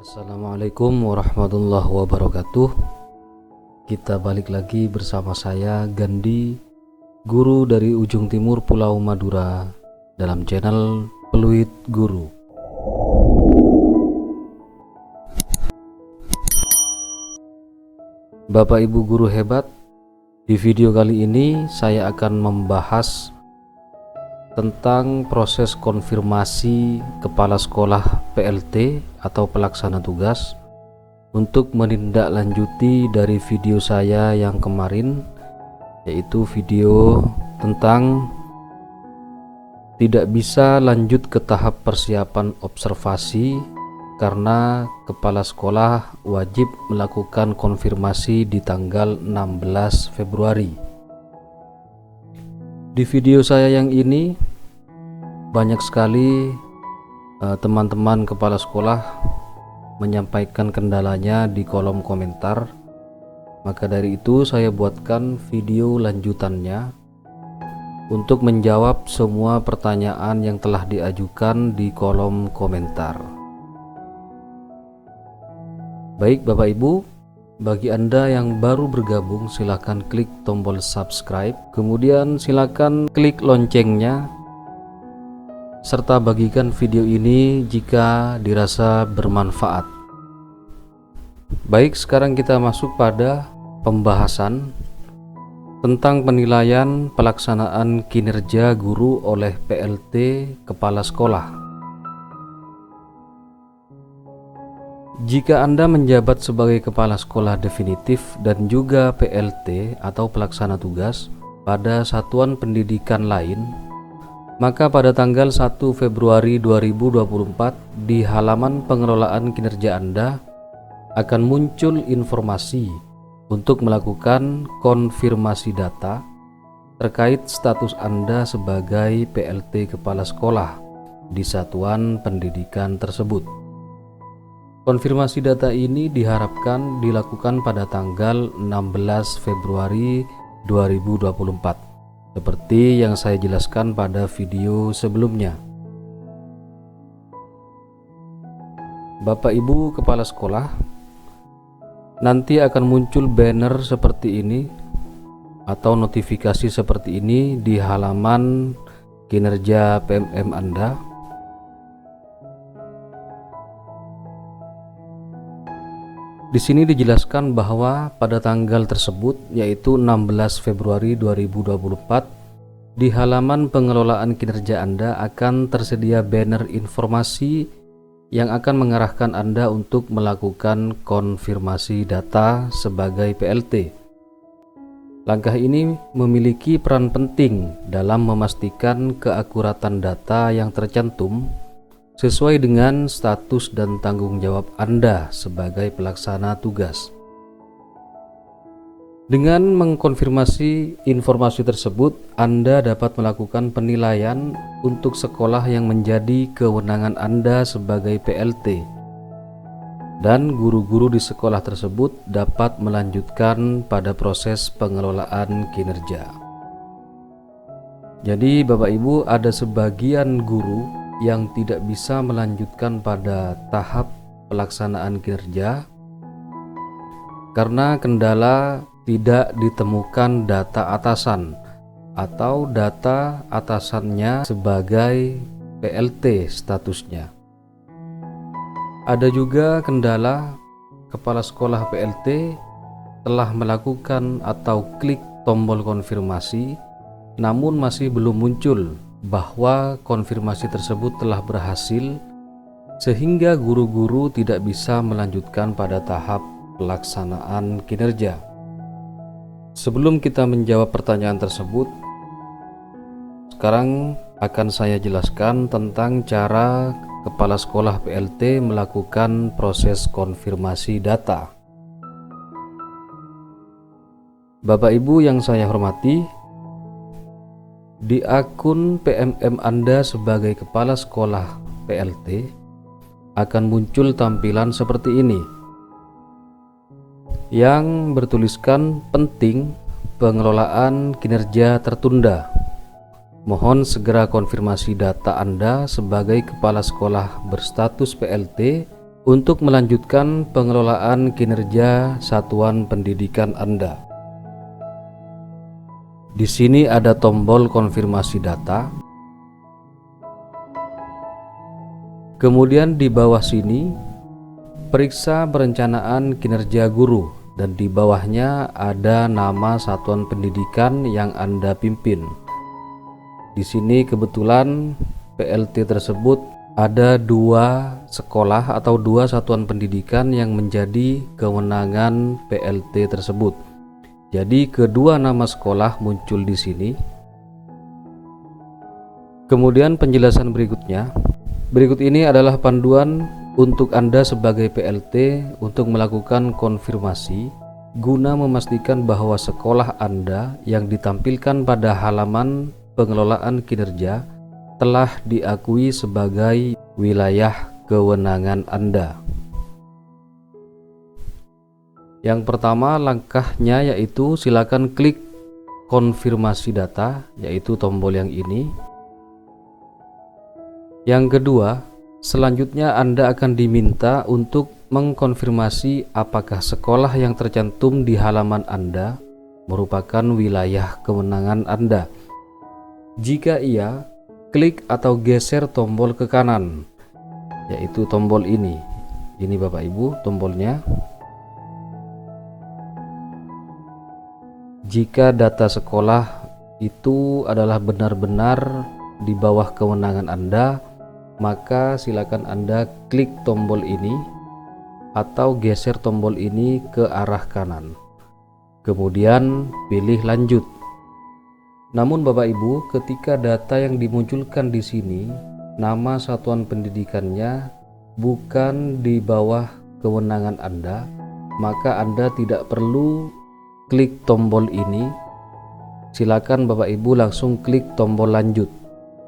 Assalamualaikum warahmatullahi wabarakatuh. Kita balik lagi bersama saya Gandhi, guru dari ujung timur Pulau Madura, dalam channel Peluit Guru. Bapak Ibu guru hebat, di video kali ini saya akan membahas tentang proses konfirmasi kepala sekolah PLT atau pelaksana tugas untuk menindaklanjuti dari video saya yang kemarin, yaitu video tentang tidak bisa lanjut ke tahap persiapan observasi karena kepala sekolah wajib melakukan konfirmasi di tanggal 16 Februari. Di video saya yang ini banyak sekali teman-teman kepala sekolah menyampaikan kendalanya di kolom komentar. Maka dari itu saya buatkan video lanjutannya untuk menjawab semua pertanyaan yang telah diajukan di kolom komentar. Baik Bapak Ibu, bagi Anda yang baru bergabung, silakan klik tombol subscribe, kemudian silakan klik loncengnya, serta bagikan video ini jika dirasa bermanfaat. Baik, sekarang kita masuk pada pembahasan tentang penilaian pelaksanaan kinerja guru oleh PLT kepala sekolah. Jika Anda menjabat sebagai kepala sekolah definitif dan juga PLT atau pelaksana tugas pada satuan pendidikan lain, maka pada tanggal 1 Februari 2024 di halaman pengelolaan kinerja Anda akan muncul informasi untuk melakukan konfirmasi data terkait status Anda sebagai PLT kepala sekolah di satuan pendidikan tersebut. Konfirmasi data ini diharapkan dilakukan pada tanggal 16 Februari 2024, seperti yang saya jelaskan pada video sebelumnya. Bapak Ibu kepala sekolah, nanti akan muncul banner seperti ini atau notifikasi seperti ini di halaman kinerja PMM Anda. Di sini dijelaskan bahwa pada tanggal tersebut, yaitu 16 Februari 2024, di halaman pengelolaan kinerja Anda akan tersedia banner informasi yang akan mengarahkan Anda untuk melakukan konfirmasi data sebagai PLT. Langkah ini memiliki peran penting dalam memastikan keakuratan data yang tercantum sesuai dengan status dan tanggung jawab Anda sebagai pelaksana tugas. Dengan mengkonfirmasi informasi tersebut, Anda dapat melakukan penilaian untuk sekolah yang menjadi kewenangan Anda sebagai PLT, dan guru-guru di sekolah tersebut dapat melanjutkan pada proses pengelolaan kinerja. Jadi Bapak Ibu, ada sebagian guru yang tidak bisa melanjutkan pada tahap pelaksanaan kinerja karena kendala tidak ditemukan data atasan atau data atasannya sebagai PLT statusnya. Ada juga kendala kepala sekolah PLT telah melakukan atau klik tombol konfirmasi, namun masih belum muncul bahwa konfirmasi tersebut telah berhasil, sehingga guru-guru tidak bisa melanjutkan pada tahap pelaksanaan kinerja. Sebelum kita menjawab pertanyaan tersebut, sekarang akan saya jelaskan tentang cara kepala sekolah PLT melakukan proses konfirmasi data. Bapak Ibu yang saya hormati, di akun PMM Anda sebagai kepala sekolah PLT akan muncul tampilan seperti ini yang bertuliskan penting pengelolaan kinerja tertunda. Mohon segera konfirmasi data Anda sebagai kepala sekolah berstatus PLT untuk melanjutkan pengelolaan kinerja satuan pendidikan Anda. Di sini ada tombol konfirmasi data. Kemudian di bawah sini, periksa perencanaan kinerja guru, dan di bawahnya ada nama satuan pendidikan yang Anda pimpin. Di sini kebetulan PLT tersebut ada 2 sekolah atau 2 satuan pendidikan yang menjadi kewenangan PLT tersebut. Jadi kedua nama sekolah muncul di sini. Kemudian penjelasan berikutnya. Berikut ini adalah panduan untuk Anda sebagai PLT untuk melakukan konfirmasi guna memastikan bahwa sekolah Anda yang ditampilkan pada halaman pengelolaan kinerja telah diakui sebagai wilayah kewenangan Anda. Yang pertama langkahnya yaitu silakan klik konfirmasi data, yaitu tombol yang ini. Yang kedua, selanjutnya Anda akan diminta untuk mengkonfirmasi apakah sekolah yang tercantum di halaman Anda merupakan wilayah kewenangan Anda. Jika iya, klik atau geser tombol ke kanan, yaitu tombol ini. Ini Bapak Ibu tombolnya. Jika data sekolah itu adalah benar-benar di bawah kewenangan Anda, maka silakan Anda klik tombol ini atau geser tombol ini ke arah kanan. Kemudian pilih lanjut. Namun Bapak Ibu, ketika data yang dimunculkan di sini, nama satuan pendidikannya bukan di bawah kewenangan Anda, maka Anda tidak perlu klik tombol ini. Silakan Bapak Ibu langsung klik tombol lanjut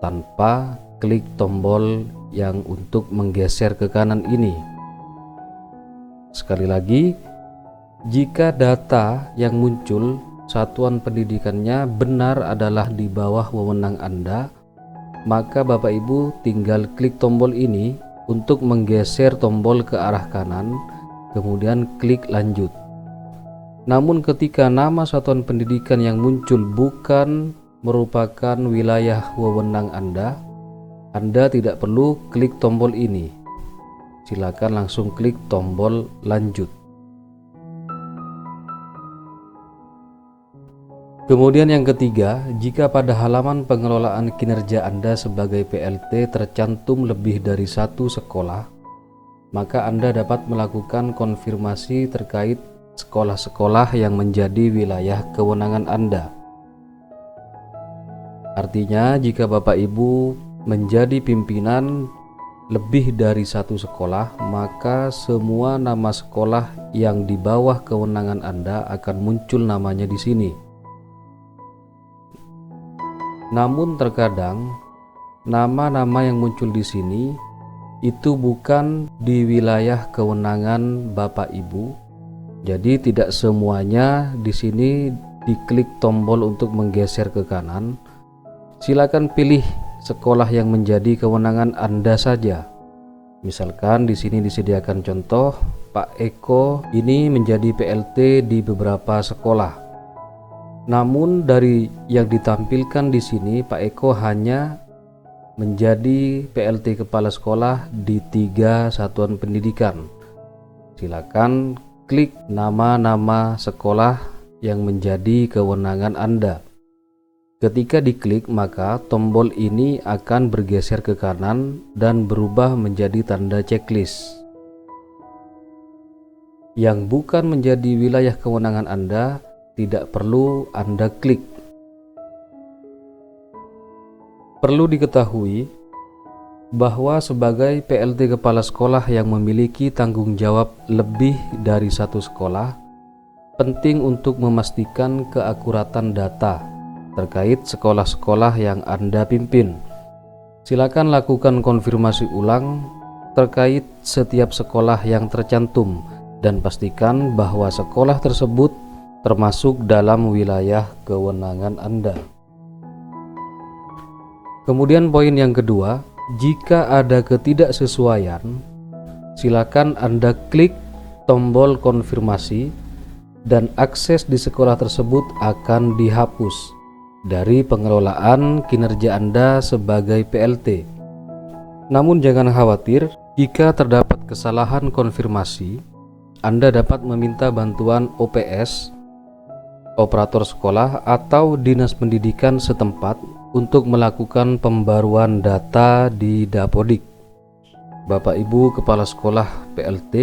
tanpa klik tombol yang untuk menggeser ke kanan ini. Sekali lagi, jika data yang muncul satuan pendidikannya benar adalah di bawah wewenang Anda, maka Bapak Ibu tinggal klik tombol ini untuk menggeser tombol ke arah kanan, kemudian klik lanjut. Namun ketika nama satuan pendidikan yang muncul bukan merupakan wilayah wewenang Anda tidak perlu klik tombol ini. Silakan langsung klik tombol lanjut. Kemudian yang ketiga, jika pada halaman pengelolaan kinerja Anda sebagai PLT tercantum lebih dari 1 sekolah, maka Anda dapat melakukan konfirmasi terkait sekolah-sekolah yang menjadi wilayah kewenangan Anda. Artinya, jika Bapak Ibu menjadi pimpinan lebih dari 1 sekolah, maka semua nama sekolah yang di bawah kewenangan Anda akan muncul namanya di sini. Namun terkadang nama-nama yang muncul di sini itu bukan di wilayah kewenangan Bapak Ibu. Jadi tidak semuanya di sini diklik tombol untuk menggeser ke kanan. Silakan pilih sekolah yang menjadi kewenangan Anda saja. Misalkan di sini disediakan contoh, Pak Eko ini menjadi PLT di beberapa sekolah. Namun dari yang ditampilkan di sini, Pak Eko hanya menjadi PLT kepala sekolah di 3 satuan pendidikan. Silakan klik nama-nama sekolah yang menjadi kewenangan Anda. Ketika diklik, maka tombol ini akan bergeser ke kanan dan berubah menjadi tanda checklist. Yang bukan menjadi wilayah kewenangan Anda tidak perlu Anda klik. Perlu diketahui bahwa sebagai PLT kepala sekolah yang memiliki tanggung jawab lebih dari 1 sekolah, penting untuk memastikan keakuratan data terkait sekolah-sekolah yang Anda pimpin. Silakan lakukan konfirmasi ulang terkait setiap sekolah yang tercantum dan pastikan bahwa sekolah tersebut termasuk dalam wilayah kewenangan Anda. Kemudian poin yang kedua, jika ada ketidaksesuaian, silakan Anda klik tombol konfirmasi dan akses di sekolah tersebut akan dihapus dari pengelolaan kinerja Anda sebagai PLT. Namun jangan khawatir, jika terdapat kesalahan konfirmasi, Anda dapat meminta bantuan OPS, operator sekolah atau dinas pendidikan setempat untuk melakukan pembaruan data di Dapodik. Bapak Ibu Kepala Sekolah PLT,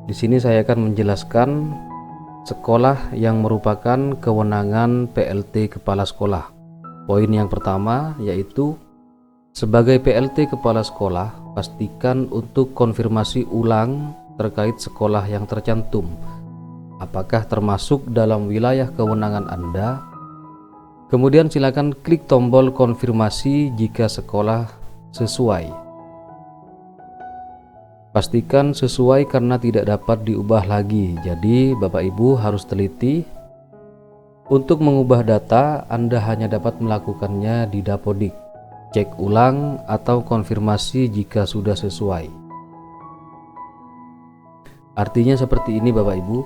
di sini saya akan menjelaskan sekolah yang merupakan kewenangan PLT Kepala Sekolah. Poin yang pertama yaitu sebagai PLT Kepala Sekolah, pastikan untuk konfirmasi ulang terkait sekolah yang tercantum, apakah termasuk dalam wilayah kewenangan Anda. Kemudian silakan klik tombol konfirmasi jika sekolah sesuai. Pastikan sesuai karena tidak dapat diubah lagi. Jadi Bapak Ibu harus teliti. Untuk mengubah data, Anda hanya dapat melakukannya di Dapodik. Cek ulang atau konfirmasi jika sudah sesuai. Artinya seperti ini Bapak Ibu.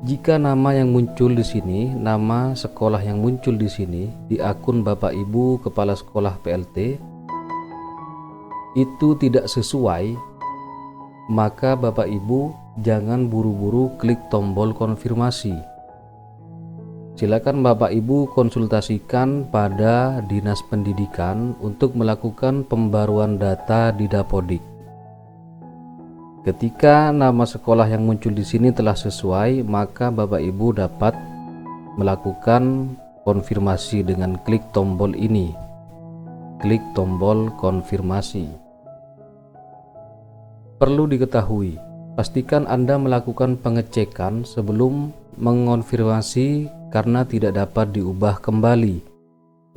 Jika nama yang muncul di sini, nama sekolah yang muncul di sini di akun Bapak Ibu Kepala Sekolah PLT itu tidak sesuai, maka Bapak Ibu jangan buru-buru klik tombol konfirmasi. Silakan Bapak Ibu konsultasikan pada Dinas Pendidikan untuk melakukan pembaruan data di Dapodik. Ketika nama sekolah yang muncul di sini telah sesuai, maka Bapak Ibu dapat melakukan konfirmasi dengan klik tombol ini. Klik tombol konfirmasi. Perlu diketahui, pastikan Anda melakukan pengecekan sebelum mengonfirmasi karena tidak dapat diubah kembali.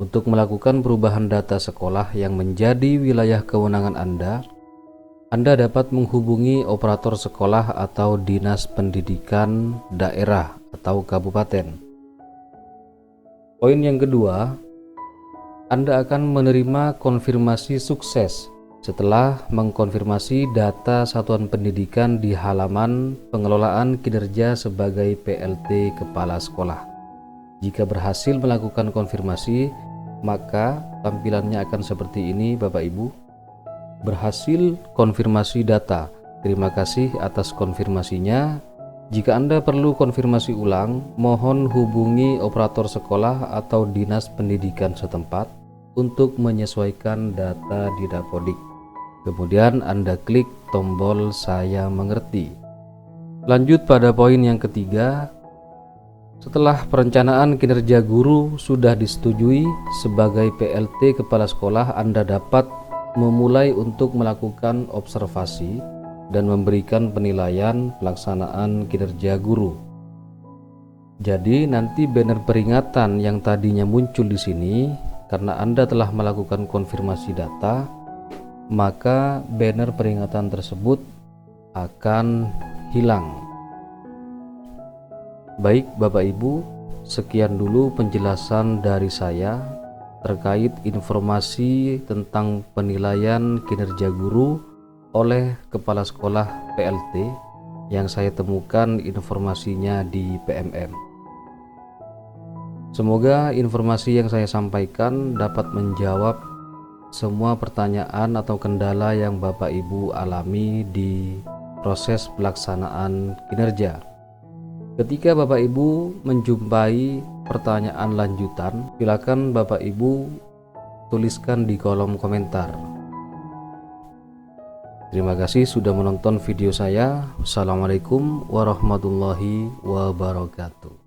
Untuk melakukan perubahan data sekolah yang menjadi wilayah kewenangan Anda dapat menghubungi operator sekolah atau dinas pendidikan daerah atau kabupaten. Poin yang kedua, Anda akan menerima konfirmasi sukses setelah mengkonfirmasi data satuan pendidikan di halaman pengelolaan kinerja sebagai PLT Kepala Sekolah. Jika berhasil melakukan konfirmasi, maka tampilannya akan seperti ini Bapak Ibu. Berhasil konfirmasi data. Terima kasih atas konfirmasinya. Jika Anda perlu konfirmasi ulang, mohon hubungi operator sekolah atau dinas pendidikan setempat untuk menyesuaikan data di Dapodik. Kemudian Anda klik tombol saya mengerti. Lanjut pada poin yang ketiga. Setelah perencanaan kinerja guru sudah disetujui sebagai PLT Kepala Sekolah, Anda dapat memulai untuk melakukan observasi dan memberikan penilaian pelaksanaan kinerja guru. Jadi nanti banner peringatan yang tadinya muncul di sini karena Anda telah melakukan konfirmasi data, maka banner peringatan tersebut akan hilang. Baik Bapak Ibu, sekian dulu penjelasan dari saya terkait informasi tentang penilaian kinerja guru oleh Kepala Sekolah PLT yang saya temukan informasinya di PMM. Semoga informasi yang saya sampaikan dapat menjawab semua pertanyaan atau kendala yang Bapak Ibu alami di proses pelaksanaan kinerja. Ketika Bapak Ibu menjumpai pertanyaan lanjutan, silakan Bapak Ibu tuliskan di kolom komentar. Terima kasih sudah menonton video saya. Wassalamualaikum warahmatullahi wabarakatuh.